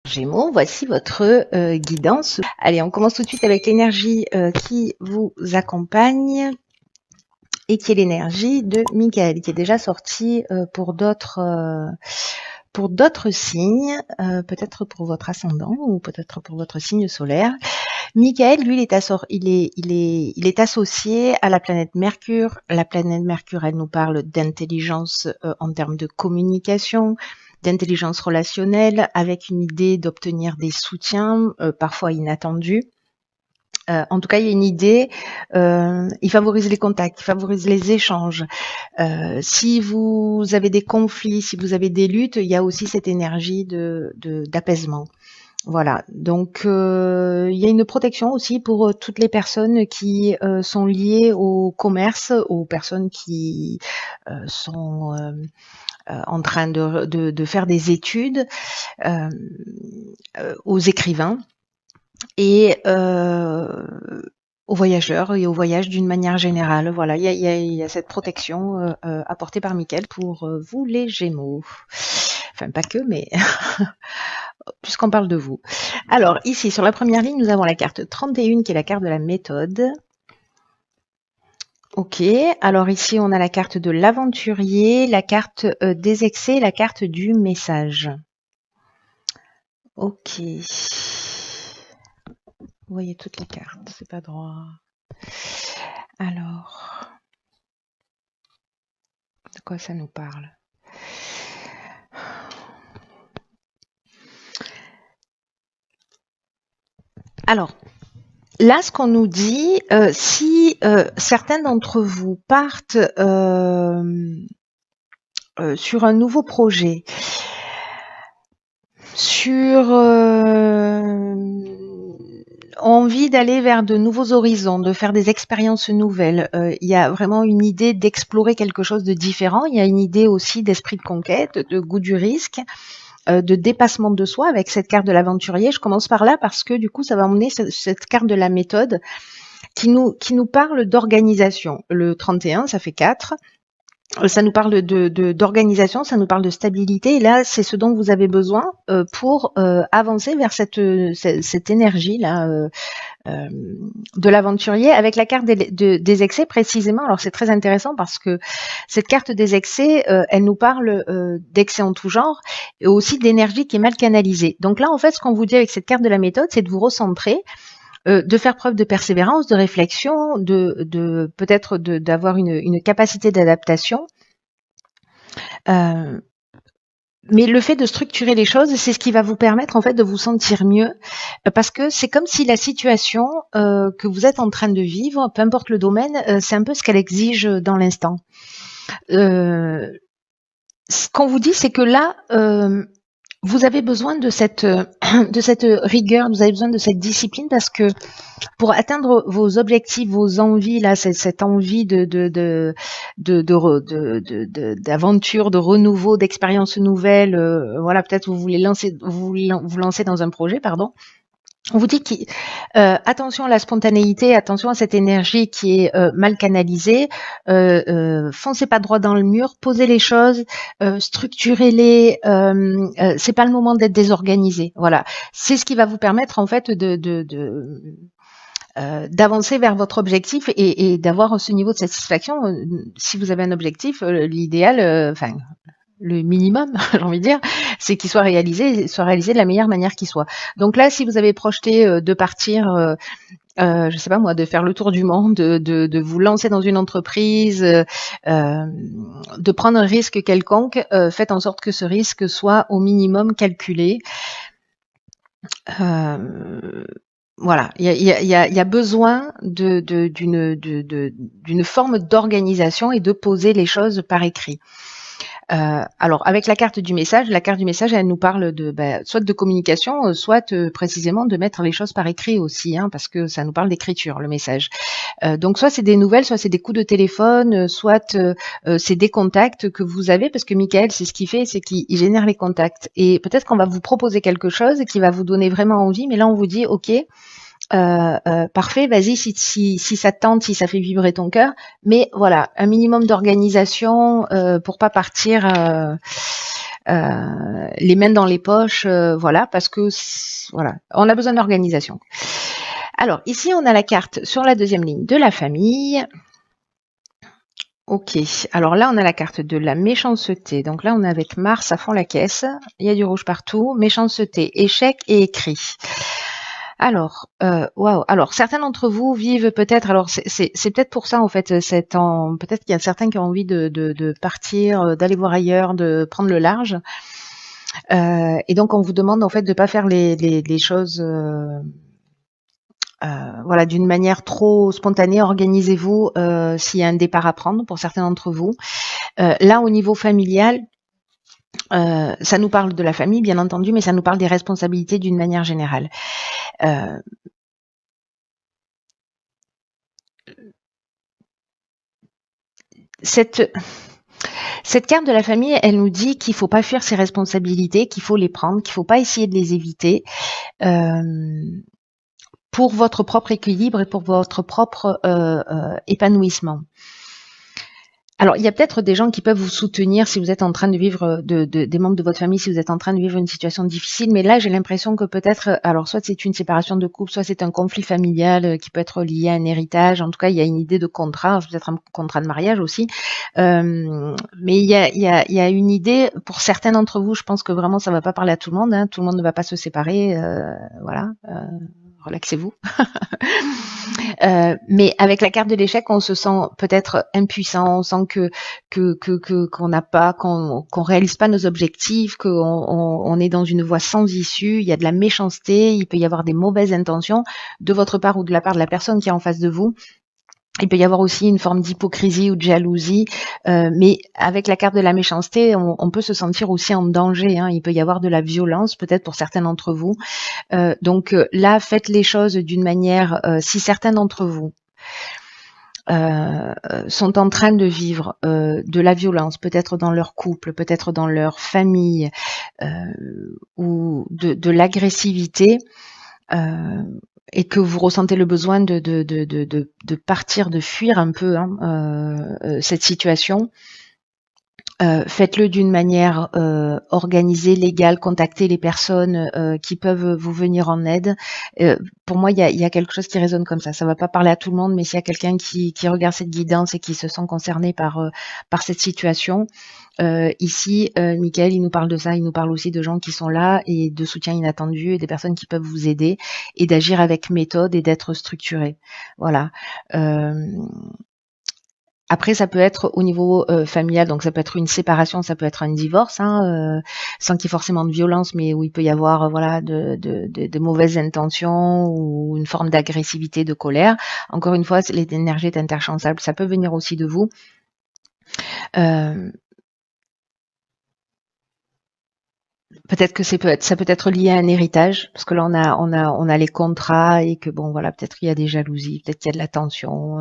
Gémeaux, voici votre guidance. Allez, on commence tout de suite avec l'énergie qui vous accompagne et qui est l'énergie de Michael, qui est déjà sortie pour d'autres signes, peut-être pour votre ascendant ou peut-être pour votre signe solaire. Michael, lui, il est associé à la planète Mercure. La planète Mercure, elle nous parle d'intelligence en termes de communication, d'intelligence relationnelle, avec une idée d'obtenir des soutiens, parfois inattendus. En tout cas, il y a une idée, il favorise les contacts, il favorise les échanges. Si vous avez des conflits, si vous avez des luttes, il y a aussi cette énergie d'apaisement. Voilà, donc il y a une protection aussi pour toutes les personnes qui sont liées au commerce, aux personnes qui sont en train de faire des études, aux écrivains et aux voyageurs et aux voyages d'une manière générale. Voilà, il y a cette protection apportée par Mickaël pour vous les Gémeaux. Enfin, pas que, mais puisqu'on parle de vous. Alors, ici, sur la première ligne, nous avons la carte 31, qui est la carte de la méthode. Ok, alors ici, on a la carte de l'aventurier, la carte des excès, la carte du message. Ok. Vous voyez toutes les cartes, c'est pas droit. Alors, de quoi ça nous parle? Alors, là, ce qu'on nous dit, si certains d'entre vous partent sur un nouveau projet, sur envie d'aller vers de nouveaux horizons, de faire des expériences nouvelles, il y a vraiment une idée d'explorer quelque chose de différent, il y a une idée aussi d'esprit de conquête, de goût du risque, de dépassement de soi avec cette carte de l'aventurier. Je commence par là parce que du coup, ça va emmener cette carte de la méthode qui nous parle d'organisation. Le 31, ça fait 4. Ça nous parle d'organisation, ça nous parle de stabilité. Et là, c'est ce dont vous avez besoin pour avancer vers cette énergie-là de l'aventurier avec la carte des excès précisément. Alors, c'est très intéressant parce que cette carte des excès, elle nous parle d'excès en tout genre et aussi d'énergie qui est mal canalisée. Donc là, en fait, ce qu'on vous dit avec cette carte de la méthode, c'est de vous recentrer, de faire preuve de persévérance, de réflexion, peut-être d'avoir une capacité d'adaptation. Mais le fait de structurer les choses, c'est ce qui va vous permettre en fait de vous sentir mieux, parce que c'est comme si la situation que vous êtes en train de vivre, peu importe le domaine, c'est un peu ce qu'elle exige dans l'instant. Ce qu'on vous dit, c'est que là, vous avez besoin de cette rigueur, vous avez besoin de cette discipline parce que pour atteindre vos objectifs, vos envies, là, cette envie d'aventure, de renouveau, d'expériences nouvelles, voilà, peut-être vous lancer dans un projet, pardon. On vous dit attention à la spontanéité, attention à cette énergie qui est mal canalisée. Foncez pas droit dans le mur, posez les choses, structurez-les. C'est pas le moment d'être désorganisé. Voilà, c'est ce qui va vous permettre en fait d'avancer vers votre objectif et d'avoir ce niveau de satisfaction. Si vous avez un objectif, l'idéal, enfin le minimum, j'ai envie de dire, c'est qu'il soit réalisé de la meilleure manière qu'il soit. Donc là, si vous avez projeté de partir, je sais pas moi, de faire le tour du monde, de vous lancer dans une entreprise, de prendre un risque quelconque, faites en sorte que ce risque soit au minimum calculé. Voilà, il y a besoin d'une forme d'organisation et de poser les choses par écrit. Alors, avec la carte du message, elle nous parle soit de communication, soit précisément de mettre les choses par écrit aussi, hein, parce que ça nous parle d'écriture, le message. Donc, soit c'est des nouvelles, soit c'est des coups de téléphone, soit c'est des contacts que vous avez, parce que Michael, c'est ce qu'il fait, c'est qu'il génère les contacts. Et peut-être qu'on va vous proposer quelque chose qui va vous donner vraiment envie, mais là, on vous dit, OK, parfait, vas-y si ça te tente, si ça fait vibrer ton cœur, mais voilà, un minimum d'organisation pour pas partir les mains dans les poches, voilà, parce que voilà, on a besoin d'organisation. Alors ici, on a la carte sur la deuxième ligne de la famille. Ok, alors là on a la carte de la méchanceté, donc là on est avec Mars à fond la caisse, il y a du rouge partout, méchanceté, échec et écrit. Alors, waouh, alors certains d'entre vous vivent peut-être, alors c'est peut-être pour ça en fait, peut-être qu'il y a certains qui ont envie de partir, d'aller voir ailleurs, de prendre le large, et donc on vous demande en fait de pas faire les choses... voilà, d'une manière trop spontanée, organisez-vous s'il y a un départ à prendre pour certains d'entre vous. Là, au niveau familial, ça nous parle de la famille, bien entendu, mais ça nous parle des responsabilités d'une manière générale. Cette carte de la famille, elle nous dit qu'il faut pas fuir ses responsabilités, qu'il faut les prendre, qu'il faut pas essayer de les éviter. Pour votre propre équilibre et pour votre propre épanouissement. Alors, il y a peut-être des gens qui peuvent vous soutenir si vous êtes en train de vivre, des membres de votre famille, si vous êtes en train de vivre une situation difficile, mais là, j'ai l'impression que peut-être, alors soit c'est une séparation de couple, soit c'est un conflit familial qui peut être lié à un héritage, en tout cas, il y a une idée de contrat, peut-être un contrat de mariage aussi, mais il y a une idée, pour certains d'entre vous, je pense que vraiment ça va pas parler à tout le monde, hein, tout le monde ne va pas se séparer, voilà, relaxez-vous. Mais avec la carte de l'échec, on se sent peut-être impuissant, on sent qu'on n'a pas, qu'on réalise pas nos objectifs, qu'on est dans une voie sans issue. Il y a de la méchanceté, il peut y avoir des mauvaises intentions de votre part ou de la part de la personne qui est en face de vous. Il peut y avoir aussi une forme d'hypocrisie ou de jalousie, mais avec la carte de la méchanceté, on peut se sentir aussi en danger, hein. Il peut y avoir de la violence, peut-être pour certains d'entre vous. Donc là, faites les choses d'une manière, si certains d'entre vous sont en train de vivre de la violence, peut-être dans leur couple, peut-être dans leur famille, ou de l'agressivité, et que vous ressentez le besoin de partir, de fuir un peu cette situation, faites-le d'une manière organisée, légale, contactez les personnes qui peuvent vous venir en aide. Pour moi, il y a quelque chose qui résonne comme ça. Ça va pas parler à tout le monde, mais s'il y a quelqu'un qui regarde cette guidance et qui se sent concerné par cette situation, ici, Michael, il nous parle de ça, il nous parle aussi de gens qui sont là et de soutien inattendu et des personnes qui peuvent vous aider et d'agir avec méthode et d'être structuré. Voilà. Après, ça peut être au niveau familial, donc ça peut être une séparation, ça peut être un divorce, hein, sans qu'il y ait forcément de violence, mais où il peut y avoir voilà de mauvaises intentions ou une forme d'agressivité, de colère. Encore une fois, l'énergie est interchangeable, ça peut venir aussi de vous. Peut-être que ça peut être lié à un héritage, parce que là on a les contrats et que bon voilà, peut-être qu'il y a des jalousies, peut-être qu'il y a de la tension.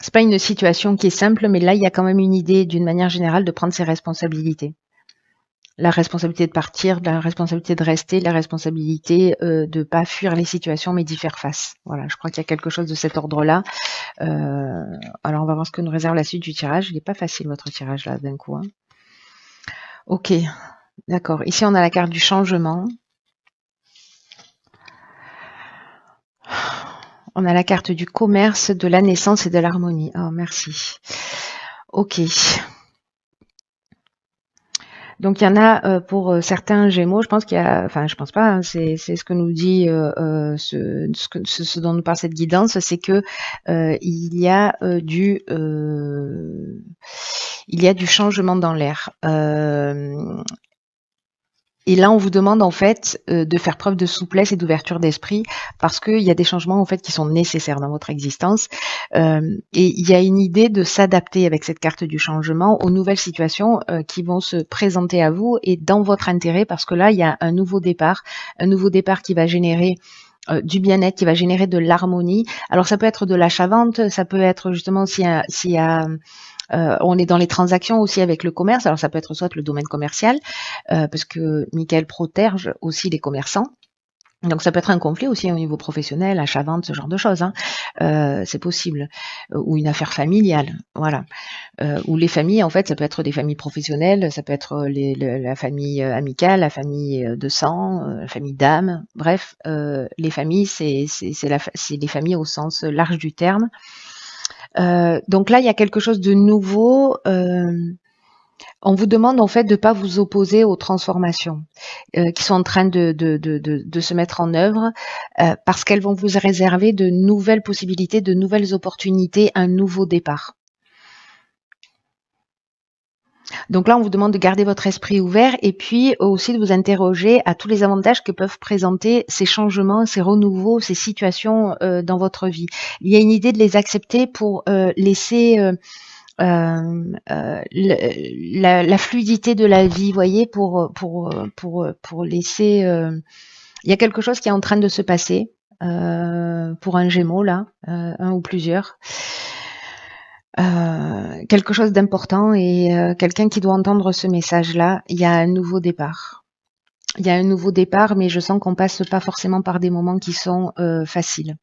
C'est pas une situation qui est simple, mais là il y a quand même une idée d'une manière générale de prendre ses responsabilités. La responsabilité de partir, la responsabilité de rester, la responsabilité de pas fuir les situations, mais d'y faire face. Voilà, je crois qu'il y a quelque chose de cet ordre-là. Alors on va voir ce que nous réserve la suite du tirage. Il n'est pas facile votre tirage là d'un coup. Hein. Ok, d'accord. Ici on a la carte du changement. On a la carte du commerce, de la naissance et de l'harmonie. Oh, merci. Ok. Donc il y en a pour certains Gémeaux, je pense qu'il y a, enfin je pense pas, hein, c'est ce que nous dit ce dont nous parle cette guidance, c'est que il y a du changement dans l'air. Et là, on vous demande en fait de faire preuve de souplesse et d'ouverture d'esprit parce qu'il y a des changements en fait qui sont nécessaires dans votre existence. Et il y a une idée de s'adapter avec cette carte du changement aux nouvelles situations qui vont se présenter à vous et dans votre intérêt parce que là, il y a un nouveau départ qui va générer du bien-être, qui va générer de l'harmonie. Alors ça peut être de l'achat-vente, ça peut être justement s'il y a on est dans les transactions aussi avec le commerce. Alors ça peut être soit le domaine commercial, parce que Michael protège aussi les commerçants. Donc ça peut être un conflit aussi au niveau professionnel, achat-vente, ce genre de choses, hein. C'est possible. Ou une affaire familiale, voilà. Ou les familles, en fait, ça peut être des familles professionnelles, ça peut être la famille amicale, la famille de sang, la famille d'âme. Bref, les familles, c'est les familles au sens large du terme. Donc là, il y a quelque chose de nouveau. On vous demande en fait de ne pas vous opposer aux transformations qui sont en train de se mettre en œuvre parce qu'elles vont vous réserver de nouvelles possibilités, de nouvelles opportunités, un nouveau départ. Donc là, on vous demande de garder votre esprit ouvert et puis aussi de vous interroger à tous les avantages que peuvent présenter ces changements, ces renouveaux, ces situations dans votre vie. Il y a une idée de les accepter pour laisser la fluidité de la vie, voyez, pour laisser. Il y a quelque chose qui est en train de se passer pour un Gémeaux là, un ou plusieurs. Quelque chose d'important et quelqu'un qui doit entendre ce message-là. Il y a un nouveau départ. Il y a un nouveau départ, mais je sens qu'on passe pas forcément par des moments qui sont faciles.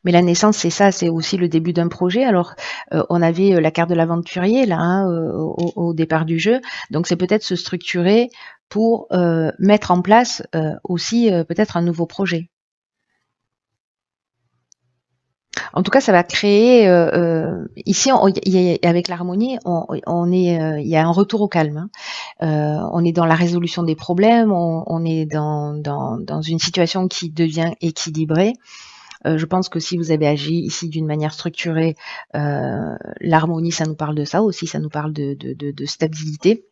Mais la naissance, c'est ça, c'est aussi le début d'un projet. Alors, on avait la carte de l'aventurier là hein, au départ du jeu, donc c'est peut-être se structurer pour mettre en place aussi peut-être un nouveau projet. En tout cas, ça va créer ici avec l'harmonie, il y a un retour au calme. Hein. On est dans la résolution des problèmes, on est dans une situation qui devient équilibrée. Je pense que si vous avez agi ici d'une manière structurée, l'harmonie, ça nous parle de ça aussi, ça nous parle de stabilité.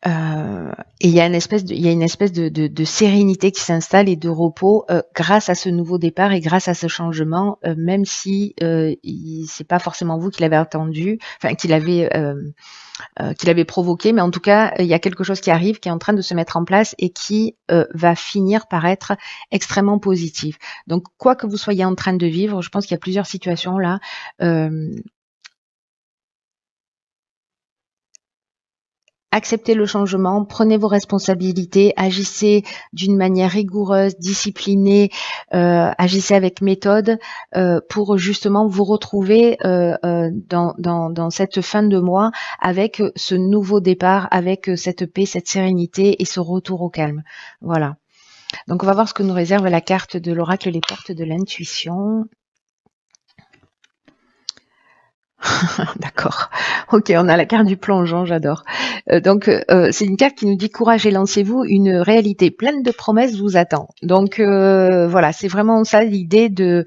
Et il y a une espèce de sérénité qui s'installe et de repos grâce à ce nouveau départ et grâce à ce changement, même si c'est pas forcément vous qui l'avez attendu, enfin qui l'avez provoqué, mais en tout cas il y a quelque chose qui arrive, qui est en train de se mettre en place et qui va finir par être extrêmement positif. Donc quoi que vous soyez en train de vivre, je pense qu'il y a plusieurs situations là. Acceptez le changement, prenez vos responsabilités, agissez d'une manière rigoureuse, disciplinée, agissez avec méthode pour justement vous retrouver dans cette fin de mois avec ce nouveau départ, avec cette paix, cette sérénité et ce retour au calme. Voilà. Donc on va voir ce que nous réserve la carte de l'oracle, les portes de l'intuition. D'accord. Ok, on a la carte du plongeon, j'adore. Donc, c'est une carte qui nous dit courage et lancez-vous, une réalité pleine de promesses vous attend. Donc, voilà, c'est vraiment ça l'idée de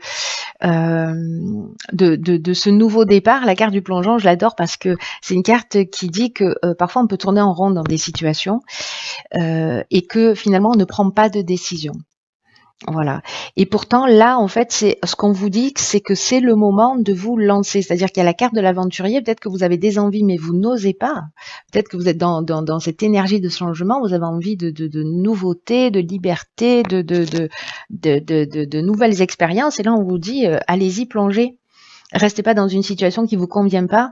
ce nouveau départ. La carte du plongeon, je l'adore parce que c'est une carte qui dit que parfois on peut tourner en rond dans des situations et que finalement on ne prend pas de décision. Voilà. Et pourtant, là, en fait, c'est ce qu'on vous dit, c'est que c'est le moment de vous lancer. C'est-à-dire qu'il y a la carte de l'aventurier. Peut-être que vous avez des envies, mais vous n'osez pas. Peut-être que vous êtes dans cette énergie de changement. Vous avez envie de nouveautés, de liberté, de nouvelles expériences. Et là, on vous dit, allez-y, plongez. Restez pas dans une situation qui vous convient pas.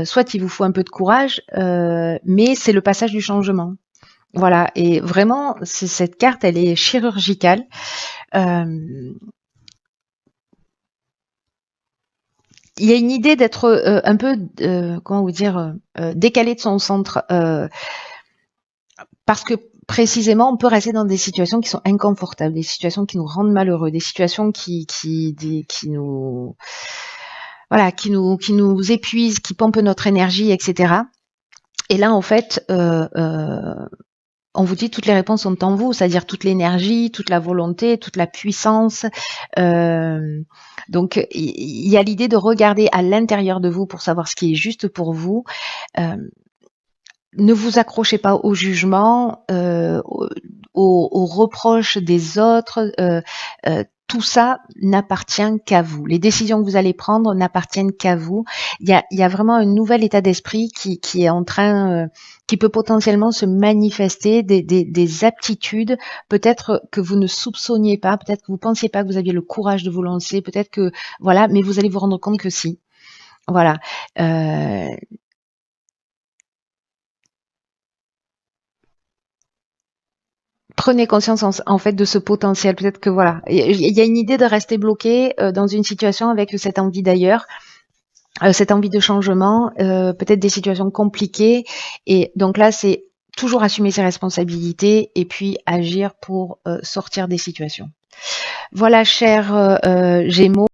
Soit il vous faut un peu de courage, mais c'est le passage du changement. Voilà, et vraiment, cette carte, elle est chirurgicale. Il y a une idée d'être un peu, comment vous dire, décalé de son centre, parce que précisément, on peut rester dans des situations qui sont inconfortables, des situations qui nous rendent malheureux, des situations qui nous, voilà, qui nous épuisent, qui pompent notre énergie, etc. Et là, en fait, on vous dit toutes les réponses sont en vous, c'est-à-dire toute l'énergie, toute la volonté, toute la puissance. Donc, il y a l'idée de regarder à l'intérieur de vous pour savoir ce qui est juste pour vous. Ne vous accrochez pas au jugement, aux reproches des autres. Tout ça n'appartient qu'à vous. Les décisions que vous allez prendre n'appartiennent qu'à vous. Il y a vraiment un nouvel état d'esprit qui est en train, qui peut potentiellement se manifester, des aptitudes, peut-être que vous ne soupçonniez pas, peut-être que vous pensiez pas que vous aviez le courage de vous lancer, peut-être que, voilà, mais vous allez vous rendre compte que si. Voilà. prenez conscience en fait de ce potentiel. Peut-être que voilà, il y a une idée de rester bloqué dans une situation avec cette envie d'ailleurs, cette envie de changement, peut-être des situations compliquées. Et donc là, c'est toujours assumer ses responsabilités et puis agir pour sortir des situations. Voilà, chers Gémeaux.